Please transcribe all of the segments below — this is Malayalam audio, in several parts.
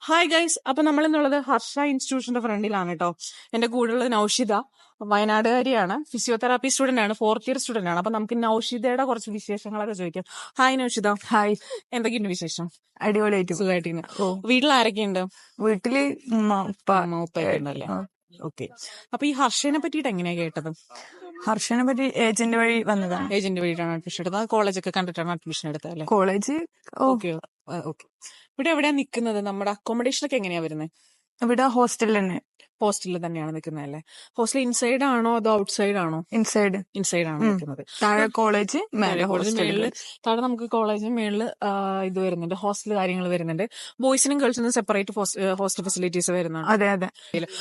ഹായ് ഗൈസ്, അപ്പൊ നമ്മൾ എന്നുള്ളത് ഹർഷ ഇൻസ്റ്റിറ്റ്യൂഷന്റെ ഫ്രണ്ടിലാണ് കേട്ടോ. എന്റെ കൂടെയുള്ളത് നൌഷിത, വയനാടുകാരിയാണ്, ഫിസിയോതെറാപ്പി സ്റ്റുഡന്റ് ആണ്, 4th ഇയർ സ്റ്റുഡന്റ് ആണ്. അപ്പൊ നമുക്ക് നൌഷിതയുടെ കുറച്ച് വിശേഷങ്ങളൊക്കെ ചോദിക്കാം. ഹായ് നൌഷിത. ഹായ്, എന്തൊക്കെയുണ്ട് വിശേഷം? അടിപൊളിയായിട്ട് സുഖമായിട്ടിരുന്നു. ഓ വീട്ടിൽ ആരൊക്കെയുണ്ട്? വീട്ടില് ഉമ്മ ഉപ്പ അമ്മ ഉപ്പയൊക്കെ ഉണ്ടല്ലേ? ഓക്കെ. അപ്പൊ ഈ ഹർഷനെ പറ്റിയിട്ട് എങ്ങനെയാ കേട്ടത്? ഹർഷനെ പറ്റി ഏജന്റ് വഴി വന്നതാണ്. ഏജന്റ് വഴിയിട്ടാണ് അഡ്മിഷൻ എടുത്തത്? കോളേജൊക്കെ കണ്ടിട്ടാണ് അഡ്മിഷൻ എടുത്തത് അല്ലേ? College okay okay. ഇവിടെ എവിടെയാ നിൽക്കുന്നത്? നമ്മുടെ അക്കോമഡേഷൻ ഒക്കെ എങ്ങനെയാ വരുന്നത്? ഇവിടെ ഹോസ്റ്റലിൽ തന്നെ. ഹോസ്റ്റലിൽ തന്നെയാണ് നിൽക്കുന്നത് അല്ലേ? ഹോസ്റ്റൽ ഇൻസൈഡ് ആണോ അതോ ഔട്ട് സൈഡ് ആണോ? ഇൻസൈഡ്. ഇൻസൈഡ് ആണ് നിൽക്കുന്നത്. താഴെ കോളേജ്, മേലെ കോളേജ് ഹോസ്റ്റൽ. മേളില്, താഴെ നമുക്ക് കോളേജിന് മേളില് ഇത് വരുന്നുണ്ട്, ഹോസ്റ്റൽ കാര്യങ്ങൾ വരുന്നുണ്ട്. ബോയ്സിനും ഗേൾസിനും സെപ്പറേറ്റ് ഹോസ്റ്റൽ ഫെസിലിറ്റീസ് വരുന്നുണ്ട്. അതെ അതെ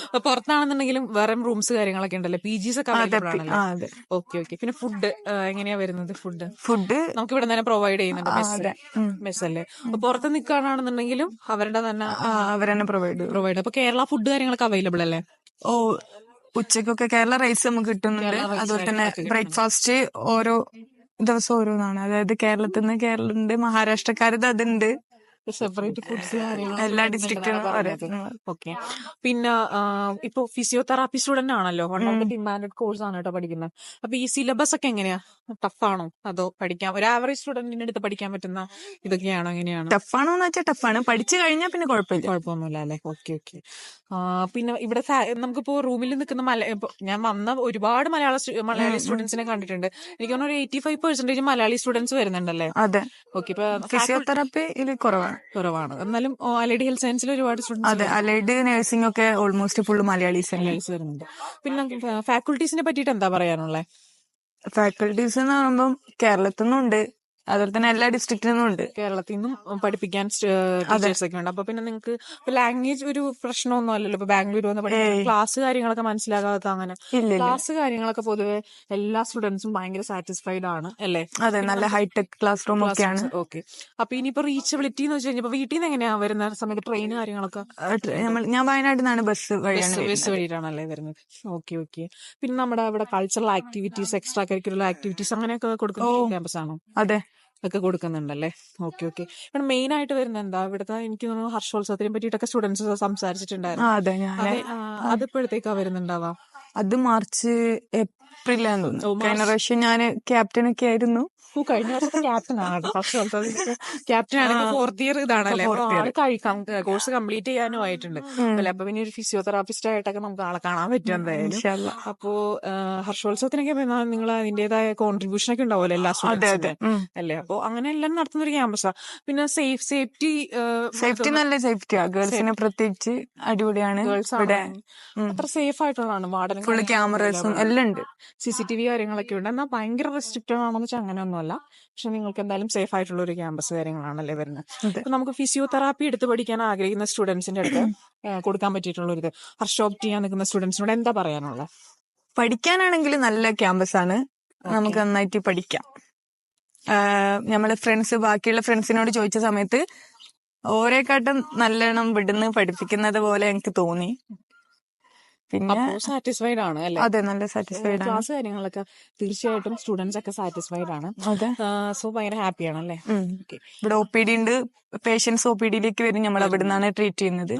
അപ്പൊ പുറത്താണെന്നുണ്ടെങ്കിലും വേറെ റൂംസ് കാര്യങ്ങളൊക്കെ ഉണ്ടല്ലേ? PGs ഒക്കെ അവൈലബിൾ ആണല്ലേ? അതെ. Okay okay. പിന്നെ ഫുഡ് എങ്ങനെയാ വരുന്നത്? ഫുഡ് നമുക്ക് ഇവിടെ തന്നെ പ്രൊവൈഡ് ചെയ്യുന്നുണ്ട്. അതെ. മെസ് അല്ലേ? അപ്പൊ പുറത്ത് നിൽക്കുകയാണെന്നുണ്ടെങ്കിലും അവരുടെ തന്നെ അവരെന്നെ പ്രൊവൈഡ്. അപ്പൊ കേരള ഫുഡ് കാര്യങ്ങളൊക്കെ അവൈലബിൾ അല്ലേ? ഓ, ഉച്ചക്കൊക്കെ കേരള റൈസ് നമുക്ക് കിട്ടുന്നുണ്ട്. അതുപോലെ തന്നെ ബ്രേക്ക്ഫാസ്റ്റ് ഓരോ ദിവസം ഓരോന്നാണ്. അതായത് കേരളത്തിൽ നിന്ന് കേരളമുണ്ട്, മഹാരാഷ്ട്രക്കാരത് അതുണ്ട്, സെപ്പറേറ്റ് ഫുഡ്സ് എല്ലാ ഡിസ്ട്രിക്റ്റിനും. ഓക്കെ. പിന്നെ ഇപ്പൊ ഫിസിയോതെറാപ്പി സ്റ്റുഡന്റ് ആണല്ലോ, one of the demanded course ആണ് കേട്ടോ പഠിക്കുന്നത്. അപ്പൊ ഈ സിലബസ് ഒക്കെ എങ്ങനെയാ? ടഫാണോ അതോ പഠിക്കാൻ ഒരു ആവറേജ് സ്റ്റുഡന്റിന്റെ അടുത്ത് പഠിക്കാൻ പറ്റുന്ന ഇതൊക്കെയാണോ? എങ്ങനെയാണ്? ടഫാണോന്ന് വെച്ചാൽ ടഫാണ്, പഠിച്ചു കഴിഞ്ഞാൽ പിന്നെ കുഴപ്പമൊന്നുമില്ല അല്ലെ? Okay okay. പിന്നെ ഇവിടെ നമുക്കിപ്പോ റൂമിൽ നിൽക്കുന്ന ഞാൻ വന്ന ഒരുപാട് മലയാളി സ്റ്റുഡൻസിനെ കണ്ടിട്ടുണ്ട്. എനിക്ക് തോന്നുന്നു ഒരു 85% മലയാളി സ്റ്റുഡൻസ് വരുന്നുണ്ടല്ലേ? അതെ. ഓക്കെ. ഇപ്പൊ ഫിസിയോതെറാപ്പി കുറവാണ്. എന്നാലും അലൈഡ് ഹെൽത്ത് സയൻസിൽ ഒരുപാട് സ്റ്റുഡൻസ്. അതെ, അലൈഡ് നഴ്സിംഗ് ഒക്കെ ഓൾമോസ്റ്റ് ഫുള്ള് മലയാളീസ് വരുന്നുണ്ട്. പിന്നെ ഫാക്കൾട്ടീസിനെ പറ്റിയിട്ട് എന്താ പറയാനുള്ളത്? ഫാക്കൾട്ടീസ് എന്ന് പറയുമ്പോൾ കേരളത്തിൽ നിന്നും ഉണ്ട്, അതുപോലെ തന്നെ എല്ലാ ഡിസ്ട്രിക്റ്റിൽ നിന്നും ഉണ്ട്. കേരളത്തിൽ നിന്നും പഠിപ്പിക്കാൻ ടീച്ചേഴ്സ് ഒക്കെ ഉണ്ട്. അപ്പൊ പിന്നെ നിങ്ങൾക്ക് ലാംഗ്വേജ് ഒരു പ്രശ്നമൊന്നും അല്ലല്ലോ? ഇപ്പൊ ബാംഗ്ലൂർ വന്ന് പഠിക്കാൻ ക്ലാസ് കാര്യങ്ങളൊക്കെ മനസ്സിലാകാത്ത അങ്ങനെ ക്ലാസ് കാര്യങ്ങളൊക്കെ പൊതുവെ എല്ലാ സ്റ്റുഡൻസും ഭയങ്കര സാറ്റിസ്ഫൈഡ് ആണ് അല്ലേ? അതെ, നല്ല ഹൈടെക് ക്ലാസ് റൂം ഒക്കെയാണ്. ഓക്കെ. അപ്പൊ ഇനിയിപ്പോ റീച്ചബിലിറ്റി എന്ന് വെച്ച് കഴിഞ്ഞാൽ വീട്ടിൽ നിന്ന് എങ്ങനെയാ വരുന്ന സമയത്ത് ട്രെയിൻ കാര്യങ്ങളൊക്കെ? ഞാൻ വയനാട്ടിൽ നിന്നാണ്, ബസ് വഴിയിട്ടാണല്ലേ വരുന്നത്? Okay okay. പിന്നെ നമ്മുടെ ഇവിടെ cultural activities, extra curricular activities അങ്ങനെയൊക്കെ കൊടുക്കുന്ന ക്യാമ്പസ് ആണോ? അതെ, ഒക്കെ കൊടുക്കുന്നുണ്ടല്ലേ? Okay okay. ഇവിടെ മെയിൻ ആയിട്ട് വരുന്നത് എന്താ? ഇവിടുത്തെ എനിക്ക് തോന്നുന്നു ഹർഷോത്സവത്തിനെ പറ്റിയിട്ടൊക്കെ സ്റ്റുഡൻസ് സംസാരിച്ചിട്ടുണ്ടായിരുന്നു. അതിപ്പോഴത്തേക്കാ വരുന്നുണ്ടാവാം? അത് മാർച്ച് ഏപ്രിലാന്ന് തോന്നുന്നു. കഴിഞ്ഞ പ്രാവശ്യം ഞാൻ ക്യാപ്റ്റനൊക്കെ ആയിരുന്നു. കഴിഞ്ഞ വർഷത്തെ ക്യാപ്റ്റൻ ആണ്. ക്യാപ്റ്റൻ ആണ്. 4th ഇയർ ഇതാണല്ലേ? കോഴ്സ് കംപ്ലീറ്റ് ചെയ്യാനും ആയിട്ടുണ്ട് അല്ലെ? അപ്പൊ പിന്നെ ഒരു ഫിസിയോതെറാപ്പിസ്റ്റ് ആയിട്ടൊക്കെ നമുക്ക് ആളെ കാണാൻ പറ്റും എന്തായാലും. അപ്പോ ഹർഷോത്സവത്തിനൊക്കെ നിങ്ങൾ അതിന്റേതായ കോൺട്രിബ്യൂഷൻ ഒക്കെ ഉണ്ടാവുമല്ലോ എല്ലാ സ്റ്റുഡൻസിനും അല്ലേ? അപ്പൊ അങ്ങനെ എല്ലാം നടത്തുന്ന ഒരു ക്യാമ്പസാ. പിന്നെ സേഫ്റ്റി നല്ല സേഫ്റ്റിയാ. ഗേൾസിനെ പ്രത്യേകിച്ച് അടിപൊളിയാണ്. അത്ര സേഫ് ആയിട്ടുള്ളതാണ്. വാർഡൻ ഫുൾ ക്യാമറസും എല്ലാം ഉണ്ട്, CCTV കാര്യങ്ങളൊക്കെ ഉണ്ട്. എന്നാൽ ഭയങ്കര റെസ്ട്രിക്റ്റഡ് ആണെന്ന് വെച്ചാൽ അങ്ങനെയൊന്നുമല്ല. പക്ഷെ നിങ്ങൾക്ക് എന്തായാലും സേഫ് ആയിട്ടുള്ള ഒരു ക്യാമ്പസ് കാര്യങ്ങളാണല്ലേ വരുന്നത്. അപ്പൊ നമുക്ക് ഫിസിയോതെറാപ്പി എടുത്ത് പഠിക്കാൻ ആഗ്രഹിക്കുന്ന സ്റ്റുഡൻസിന്റെ അടുത്ത് കൊടുക്കാൻ പറ്റിയിട്ടുള്ള ഒരു ഹർഷോപ്റ്റ് ചെയ്യാൻ നിൽക്കുന്ന സ്റ്റുഡൻസിനോട് എന്താ പറയാനുള്ളത്? പഠിക്കാനാണെങ്കിൽ നല്ല ക്യാമ്പസ് ആണ്, നമുക്ക് നന്നായിട്ട് പഠിക്കാം. നമ്മള് ബാക്കിയുള്ള ഫ്രണ്ട്സിനോട് ചോദിച്ച സമയത്ത് ഓരെക്കാട്ടും നല്ലോണം വിടുന്ന് പഠിപ്പിക്കുന്നത് പോലെ എനിക്ക് തോന്നി. പിന്നെ സാറ്റിസ്ഫൈഡ് ആണ് അല്ലേ? അതെ, നല്ല സാറ്റിസ്ഫൈഡ് ആണ്. ക്ലാസ് കാര്യങ്ങളൊക്കെ തീർച്ചയായിട്ടും സ്റ്റുഡൻസ് ഒക്കെ സാറ്റിസ്ഫൈഡ് ആണ്. സോ ഭയങ്കര ഹാപ്പിയാണ് അല്ലേ? ഇവിടെ OPD ഉണ്ട്, പേഷ്യൻസ് OPDയിലേക്ക് വരും, നമ്മൾ അവിടെ നിന്നാണ് ട്രീറ്റ് ചെയ്യുന്നത്.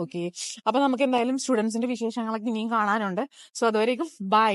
ഓക്കെ. അപ്പൊ നമുക്ക് എന്തായാലും സ്റ്റുഡൻസിന്റെ വിശേഷങ്ങളൊക്കെ ഇനിയും കാണാനുണ്ട്. സോ അതുവരേക്കും ബൈ.